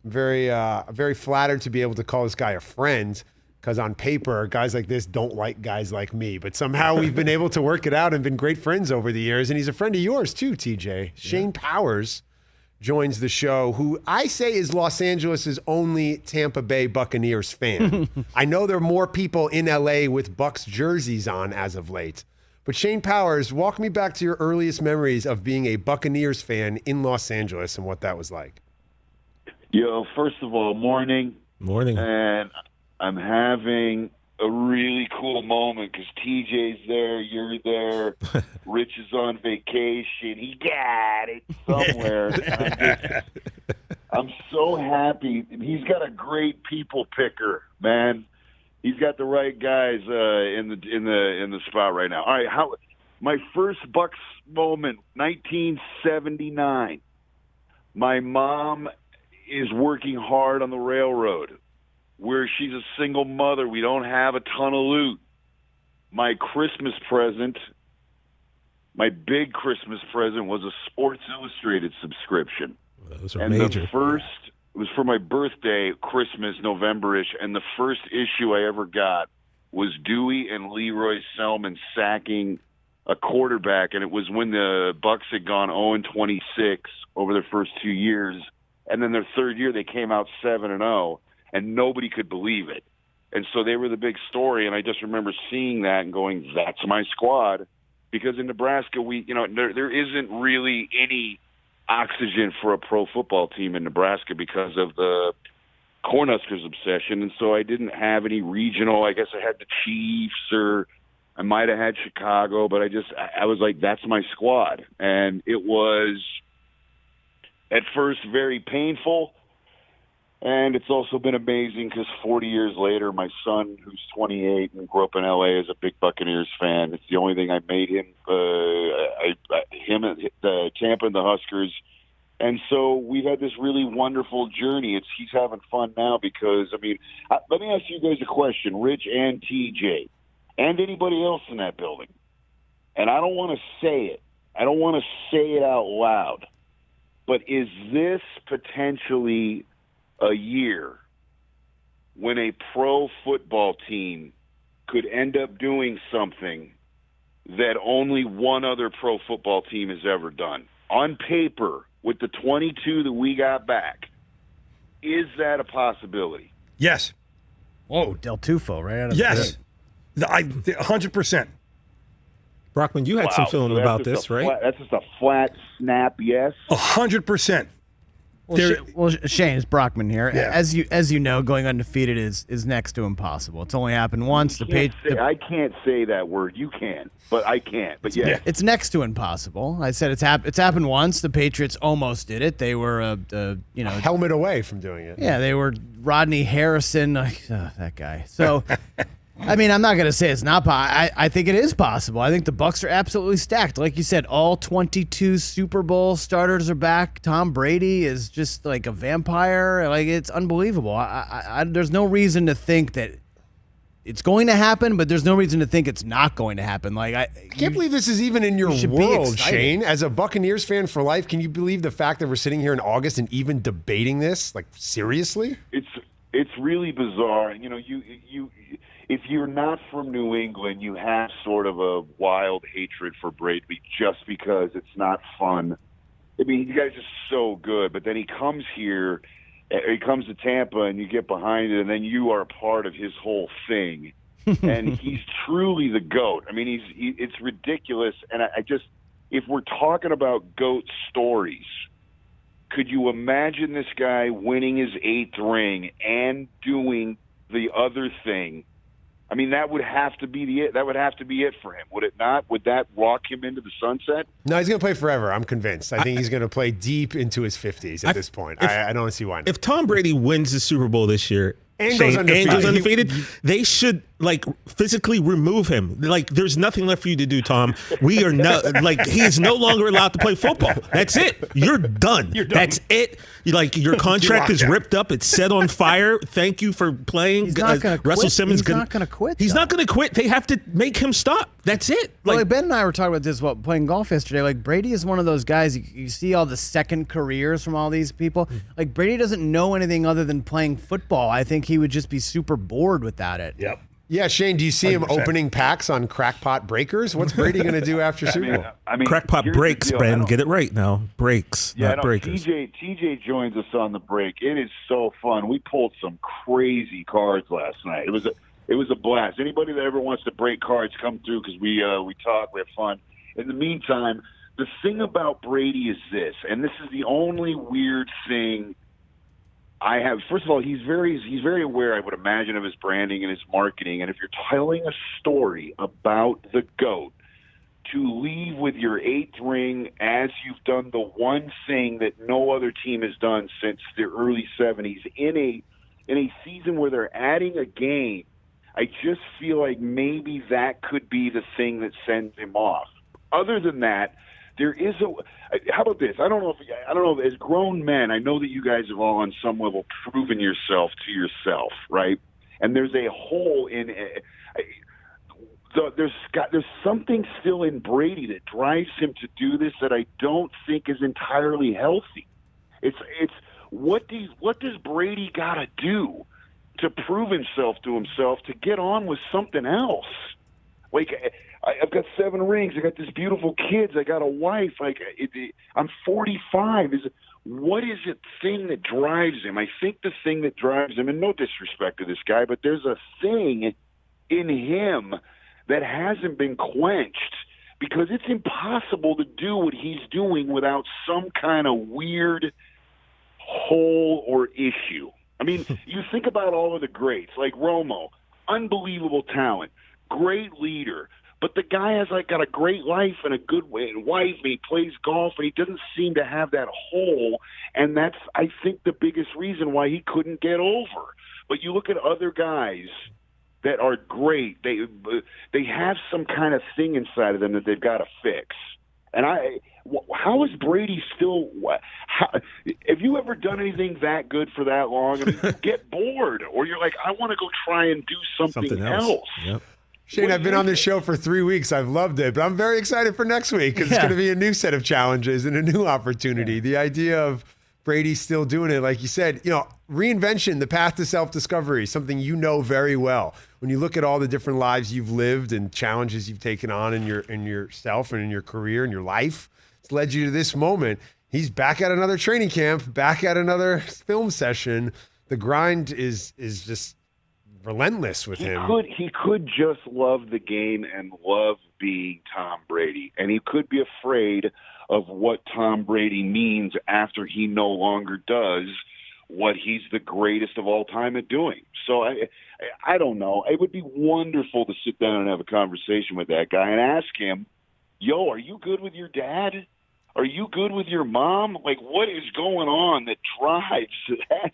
I'm very flattered to be able to call this guy a friend, because on paper, guys like this don't like guys like me. But somehow we've been able to work it out and been great friends over the years. And he's a friend of yours too, TJ. Shane Powers joins the show, who I say is Los Angeles' only Tampa Bay Buccaneers fan. I know there are more people in LA with Bucs jerseys on as of late. But Shane Powers, walk me back to your earliest memories of being a Buccaneers fan in Los Angeles and what that was like. Yo, first of all, morning. Morning. And I'm having a really cool moment because TJ's there, you're there, Rich is on vacation, he got it somewhere. I'm so happy. He's got a great people picker, man. He's got the right guys in the spot right now. All right, my first Bucs moment, 1979. My mom is working hard on the railroad, where she's a single mother. We don't have a ton of loot. My Christmas present, my big Christmas present, was a Sports Illustrated subscription. Those are and major. It was for my birthday, Christmas, November-ish, and the first issue I ever got was Dewey and Leroy Selman sacking a quarterback, and it was when the Bucs had gone 0-26 over their first 2 years, and then their third year they came out 7-0. And nobody could believe it. And so they were the big story, and I just remember seeing that and going, that's my squad. Because in Nebraska, there isn't really any oxygen for a pro football team in Nebraska because of the Cornhuskers obsession. And so I didn't have any regional. I guess I had the Chiefs, or I might have had Chicago, but I was like, that's my squad. And it was at first very painful. And it's also been amazing because 40 years later, my son, who's 28 and grew up in L.A., is a big Buccaneers fan. It's the only thing I made him, him and the Tampa and the Huskers. And so we've had this really wonderful journey. He's having fun now because, let me ask you guys a question, Rich and TJ, and anybody else in that building. And I don't want to say it. I don't want to say it out loud. But is this potentially a year when a pro football team could end up doing something that only one other pro football team has ever done? On paper, with the 22 that we got back, is that a possibility? Yes. Whoa, Del Tufo, right out of Yes. 100%. Brockman, you had some feeling about this, right? That's just a flat snap yes? 100%. Shane, it's Brockman here. Yeah. As you know, going undefeated is next to impossible. It's only happened once. I can't say that word. You can, but I can't. But yeah, it's next to impossible. I said it's happened once. The Patriots almost did it. They were a helmet away from doing it. Yeah, they were Rodney Harrison, that guy. So. I mean, I'm not going to say it's not possible. I think it is possible. I think the Bucs are absolutely stacked. Like you said, all 22 Super Bowl starters are back. Tom Brady is just like a vampire. Like, it's unbelievable. There's no reason to think that it's going to happen, but there's no reason to think it's not going to happen. Like, I can't believe this is even in your world, Shane. As a Buccaneers fan for life, can you believe the fact that we're sitting here in August and even debating this? Like, seriously? It's really bizarre. You if you're not from New England, you have sort of a wild hatred for Brady just because it's not fun. I mean, you guys are so good, but then he comes here, he comes to Tampa, and you get behind it, and then you are a part of his whole thing. And he's truly the GOAT. I mean, it's ridiculous. And I just, if we're talking about GOAT stories, could you imagine this guy winning his 8th ring and doing the other thing? I mean, that would have to be it. That would have to be it for him, would it not? Would that rock him into the sunset? No, he's going to play forever. I'm convinced. I think he's going to play deep into his 50s at this point. I don't see why not. If Tom Brady wins the Super Bowl this year and goes undefeated, they should like physically remove him. Like there's nothing left for you to do, Tom. We are he is no longer allowed to play football. That's it. You're done. That's it. Your contract is ripped up. It's set on fire. Thank you for playing. He's not going to Russell quit. Simmons He's not going to quit. He's not going to quit. They have to make him stop. That's it. Like Ben and I were talking about this while playing golf yesterday. Like Brady is one of those guys. You see all the second careers from all these people. Like Brady doesn't know anything other than playing football. I think he would just be super bored without it. Yep. Yeah, Shane, do you see him 100%. opening packs on crackpot breakers? What's Brady going to do after Super Bowl? Crackpot here's the breaks, deal. Ben. Get it right now. Breaks, Yeah, not breakers. TJ joins us on the break. It is so fun. We pulled some crazy cards last night. It was a blast. Anybody that ever wants to break cards, come through because we talk, we have fun. In the meantime, the thing about Brady is this, and this is the only weird thing I have. First of all, he's very aware, I would imagine, of his branding and his marketing. And if you're telling a story about the GOAT, to leave with your 8th ring as you've done the one thing that no other team has done since the early 70s in a season where they're adding a game, I just feel like maybe that could be the thing that sends him off. Other than that, there is how about this? I don't know. As grown men, I know that you guys have all on some level proven yourself to yourself, right? And there's a hole in. There's something still in Brady that drives him to do this that I don't think is entirely healthy. It's what does Brady got to do to prove himself to himself to get on with something else? Like, I've got 7 rings. I got this beautiful kids. I got a wife. I'm 45. What is the thing that drives him? I think the thing that drives him, and no disrespect to this guy, but there's a thing in him that hasn't been quenched because it's impossible to do what he's doing without some kind of weird hole or issue. I mean, you think about all of the greats, like Romo, unbelievable talent, great leader, but the guy has got a great life and a good wife, and he plays golf, and he doesn't seem to have that hole, and that's, I think, the biggest reason why he couldn't get over. But you look at other guys that are great, they have some kind of thing inside of them that they've got to fix. And how is Brady still? Have you ever done anything that good for that long? I mean, you get bored, or you're like, I want to go try and do something else. Yep. Shane, I've been on this show for 3 weeks. I've loved it, but I'm very excited for next week because it's going to be a new set of challenges and a new opportunity. The idea of Brady still doing it, like you said, reinvention, the path to self-discovery, something you know very well. When you look at all the different lives you've lived and challenges you've taken on in yourself and in your career and your life, it's led you to this moment. He's back at another training camp, back at another film session. The grind is just relentless with him. He could just love the game and love being Tom Brady, and he could be afraid of what Tom Brady means after he no longer does what he's the greatest of all time at doing. So I don't know. It would be wonderful to sit down and have a conversation with that guy and ask him, yo, are you good with your dad? Are you good with your mom? Like, what is going on that drives that?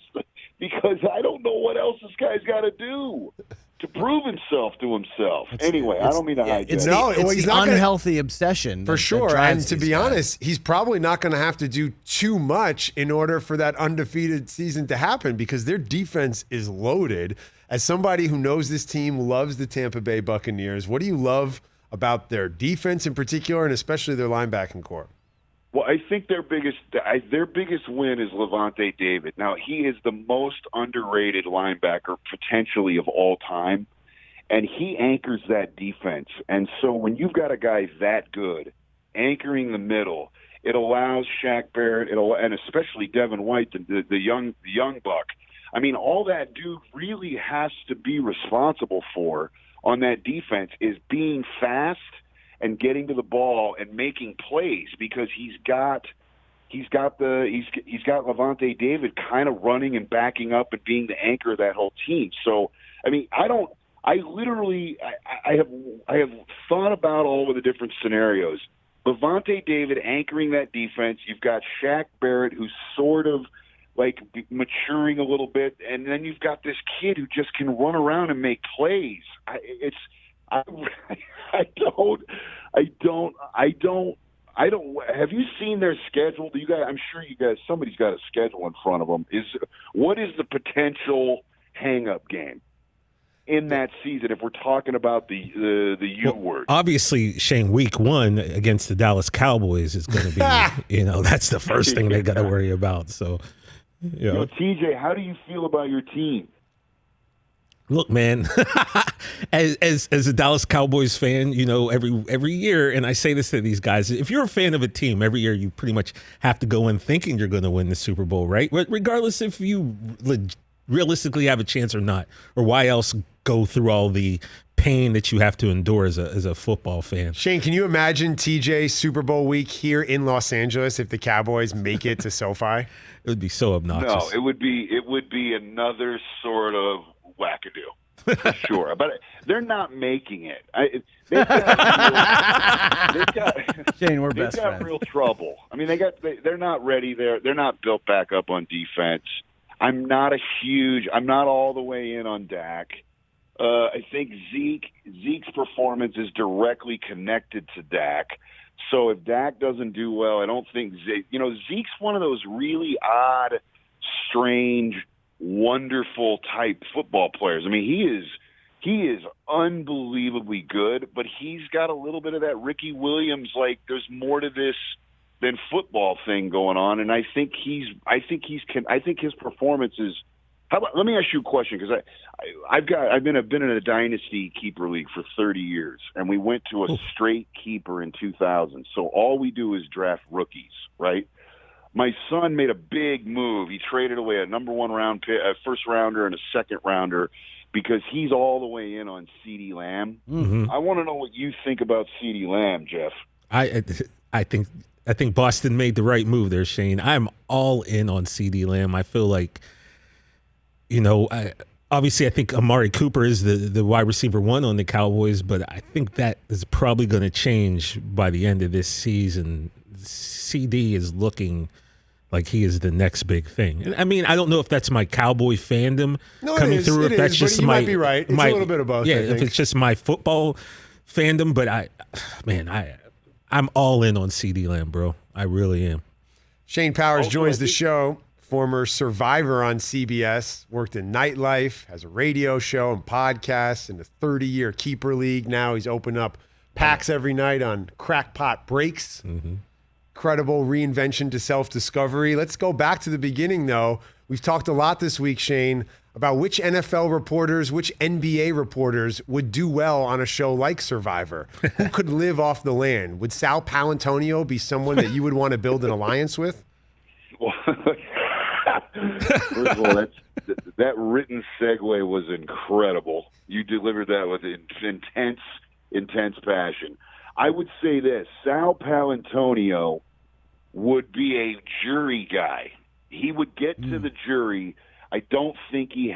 Because I don't know what else this guy's got to do to prove himself to himself. Anyway, I don't mean to hijack. It's the unhealthy obsession. For sure. And to be honest, he's probably not going to have to do too much in order for that undefeated season to happen because their defense is loaded. As somebody who knows this team, loves the Tampa Bay Buccaneers, what do you love about their defense in particular and especially their linebacking core? Well, I think their biggest win is Levante David. Now, he is the most underrated linebacker potentially of all time, and he anchors that defense. And so when you've got a guy that good anchoring the middle, it allows Shaq Barrett and especially Devin White, the young buck. I mean, all that dude really has to be responsible for on that defense is being fast and getting to the ball and making plays because he's got Levante David kind of running and backing up and being the anchor of that whole team. So, I mean, I have thought about all of the different scenarios. Levante David anchoring that defense. You've got Shaq Barrett, who's sort of maturing a little bit, and then you've got this kid who just can run around and make plays. I don't. Have you seen their schedule? Do you guys? I'm sure you guys. Somebody's got a schedule in front of them. What is the potential hang-up game in that season if we're talking about the U word? Obviously, Shane, week 1 against the Dallas Cowboys is going to be, that's the first thing they got to worry about. So, TJ, how do you feel about your team? Look, man, as a Dallas Cowboys fan, every year, and I say this to these guys, if you're a fan of a team, every year you pretty much have to go in thinking you're going to win the Super Bowl, right? But regardless if you realistically have a chance or not, or why else go through all the pain that you have to endure as a football fan. Shane, can you imagine TJ Super Bowl week here in Los Angeles if the Cowboys make it to SoFi? It would be so obnoxious. No, it would be another sort of wackadoo, for sure. But they're not making it. Shane, we're they've best got friends. real trouble. I mean, they're not ready. They're not built back up on defense. I'm not all the way in on Dak. I think Zeke's performance is directly connected to Dak. So if Dak doesn't do well, I don't think Zeke's one of those really odd, strange, wonderful type football players. I mean, he is unbelievably good, but he's got a little bit of that Ricky Williams, there's more to this than football thing going on, and I think his performance is. Let me ask you a question, because I've been in a dynasty keeper league for 30 years, and we went to a straight keeper in 2000. So all we do is draft rookies, right? My son made a big move. He traded away a number 1 round pick, a first rounder, and a second rounder because he's all the way in on CeeDee Lamb. Mm-hmm. I want to know what you think about CeeDee Lamb, Jeff. I think Boston made the right move there, Shane. I'm all in on CeeDee Lamb. I feel like, obviously I think Amari Cooper is the wide receiver 1 on the Cowboys, but I think that is probably going to change by the end of this season. CD is looking like he is the next big thing. And I mean, I don't know if that's my Cowboy fandom coming through. If that's just but you might be right. It's a little bit of both. Yeah, I think. if it's just my football fandom, but I'm all in on CeeDee Lamb, bro. I really am. Shane Powers joins the show. Former Survivor on CBS, worked in nightlife, has a radio show and podcast, in the 30-year keeper league. Now he's opened up packs every night on Crackpot Breaks. Mm-hmm. Incredible reinvention to self-discovery. Let's go back to the beginning, though. We've talked a lot this week, Shane, about which NFL reporters, which NBA reporters would do well on a show like Survivor. Who could live off the land? Would Sal Paolantonio be someone that you would want to build an alliance with? Well, first of all, that written segue was incredible. You delivered that with intense passion. I would say this: Sal Paolantonio would be a jury guy. He would get to the jury. I don't think he's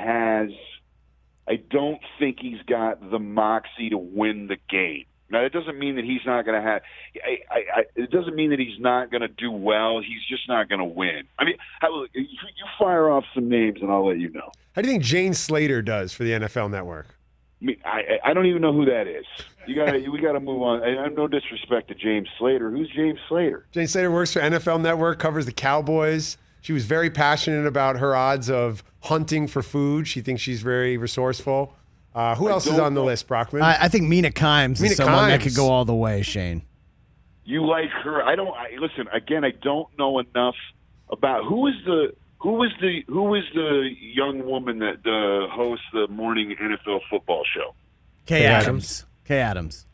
got the moxie to win the game. Now, that doesn't mean that he's not going to have. It doesn't mean that he's not going to do well. He's just not going to win. I mean, you fire off some names, and I'll let you know. How do you think Jane Slater does for the NFL Network? I mean, I don't even know who that is. We got to move on. I have no disrespect to James Slater. Who's James Slater? Jane Slater works for NFL Network, covers the Cowboys. She was very passionate about her odds of hunting for food. She thinks she's very resourceful. Who else is on the list, Brockman? I think Mina Kimes is someone that could go all the way, Shane. You like her? Listen, again, I don't know enough about who is the young woman that hosts the morning NFL football show. Kay Adams. Kay Adams.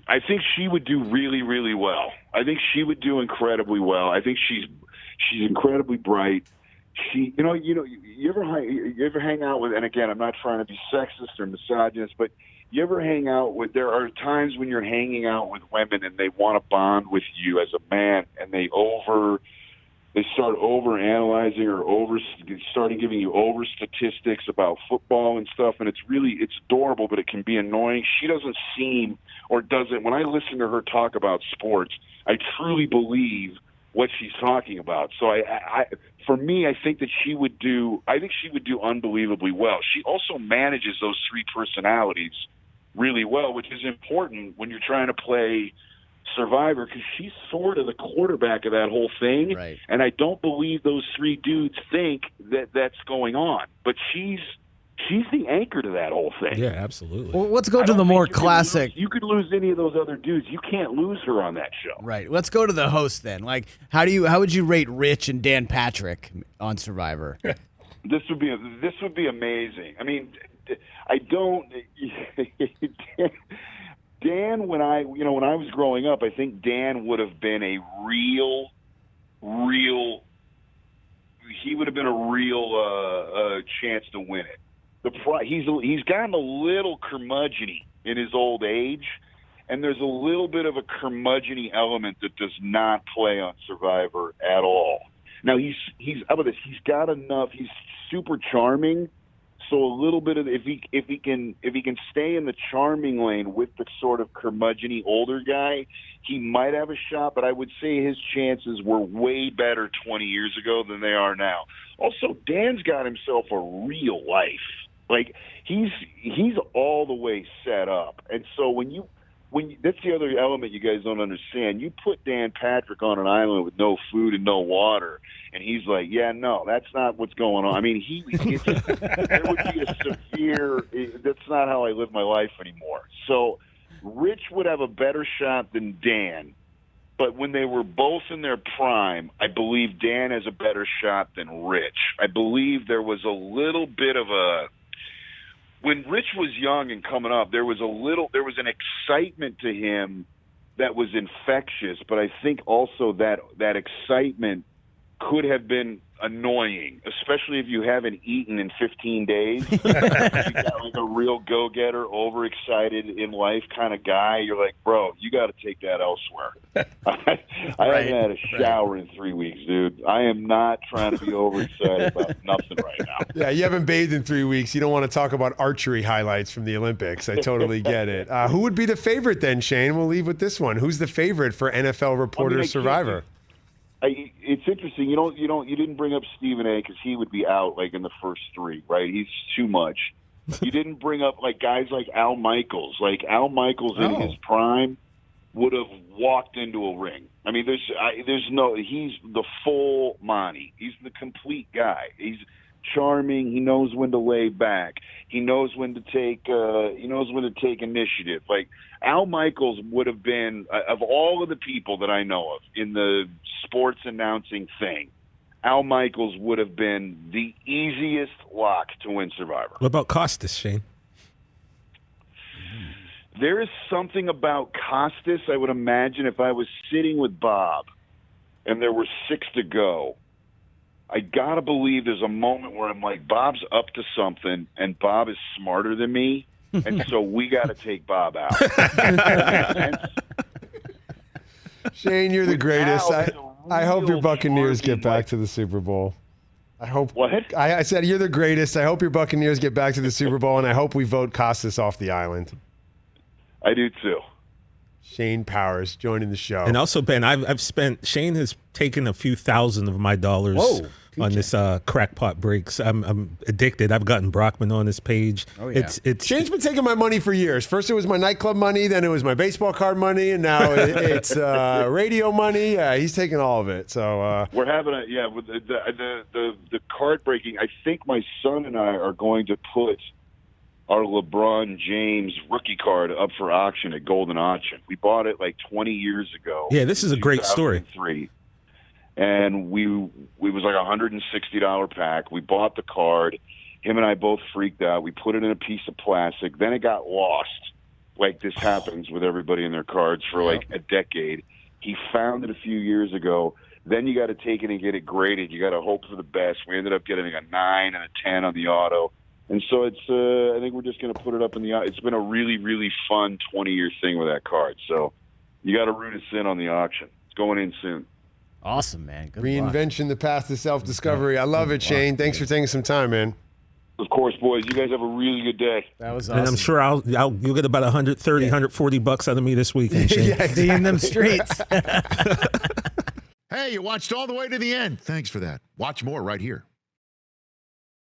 I think she would do really, really well. I think she would do incredibly well. I think she's incredibly bright. You ever hang out with, and again, I'm not trying to be sexist or misogynist, but you ever hang out with, there are times when you're hanging out with women and they want to bond with you as a man, and they start over-analyzing or starting giving you over statistics about football and stuff, and it's adorable, but it can be annoying. She doesn't seem, or doesn't, when I listen to her talk about sports, I truly believe what she's talking about. So for me, I think that she would do unbelievably well. She also manages those three personalities really well, which is important when you're trying to play Survivor, because she's sort of the quarterback of that whole thing. Right. And I don't believe those three dudes think that that's going on, but she's the anchor to that whole thing. Yeah, absolutely. Well, let's go to the more classic. You could lose any of those other dudes. You can't lose her on that show. Right. Let's go to the host then. Like, how would you rate Rich and Dan Patrick on Survivor? This would be amazing. I mean, I don't. Dan, when I was growing up, I think Dan would have been a real. He would have been a real chance to win it. He's gotten a little curmudgeon-y in his old age, and there's a little bit of a curmudgeon-y element that does not play on Survivor at all. Now how about this? He's got enough. He's super charming. So a little bit of if he can stay in the charming lane with the sort of curmudgeon-y older guy, he might have a shot. But I would say his chances were way better 20 years ago than they are now. Also, Dan's got himself a real life. Like he's all the way set up, and so when you that's the other element you guys don't understand. You put Dan Patrick on an island with no food and no water, and he's like, "Yeah, no, that's not what's going on." I mean, there would be a severe. That's not how I live my life anymore. So, Rich would have a better shot than Dan, but when they were both in their prime, I believe Dan has a better shot than Rich. I believe there was a little bit of a. When Rich was young and coming up, there was an excitement to him that was infectious, but I think also that excitement could have been annoying, especially if you haven't eaten in 15 days. You got like a real go-getter, overexcited in life kind of guy. You're like, bro, you got to take that elsewhere. I haven't had a shower in 3 weeks, dude. I am not trying to be overexcited about nothing right now. Yeah, you haven't bathed in 3 weeks. You don't want to talk about archery highlights from the Olympics. I totally get it. Who would be the favorite then, Shane? We'll leave with this one. Who's the favorite for NFL Reporter Survivor? It's interesting. You didn't bring up Stephen A. because he would be out like in the first three, right? He's too much. You didn't bring up like guys like Al Michaels. Like Al Michaels in his prime would have walked into a ring. I mean, he's the full Monty. He's the complete guy. He's charming. He knows when to lay back. He knows when to take. Initiative. Like Al Michaels would have been, of all of the people that I know of in the sports announcing thing, Al Michaels would have been the easiest lock to win Survivor. What about Costas, Shane? There is something about Costas, I would imagine, if I was sitting with Bob and there were 6 to go, I got to believe there's a moment where I'm like, Bob's up to something, and Bob is smarter than me, and so we got to take Bob out. Shane, you're the greatest. I hope your Buccaneers get back to the Super Bowl. I hope. What? I said you're the greatest. I hope your Buccaneers get back to the Super Bowl, and I hope we vote Costas off the island. I do too. Shane Powers joining the show. And also, Ben, Shane has taken a few thousand of my dollars on this crackpot breaks. I'm addicted. I've gotten Brockman on this page. Oh, yeah. Shane's been taking my money for years. First it was my nightclub money, then it was my baseball card money, and now it's radio money. Yeah, he's taking all of it. So we're having with the card breaking. I think my son and I are going to put our LeBron James rookie card up for auction at Golden Auction. We bought it like 20 years ago. Yeah, this is a great story. And we was like $160 pack. We bought the card. Him and I both freaked out. We put it in a piece of plastic. Then it got lost. Like this happens with everybody in their cards for like a decade. He found it a few years ago. Then you got to take it and get it graded. You got to hope for the best. We ended up getting a 9 and a 10 on the auto. And so it's. I think we're just going to put it up in the. It's been a really, really fun 20-year thing with that card. So you got to root us in on the auction. It's going in soon. Awesome, man. Good Reinvention, the path to self-discovery. I love it, Shane. Thanks for taking some time, man. Of course, boys. You guys have a really good day. That was awesome. And I'm sure you'll get about $130, $140 out of me this weekend, Shane. Yeah, seeing them streets. Hey, you watched all the way to the end. Thanks for that. Watch more right here.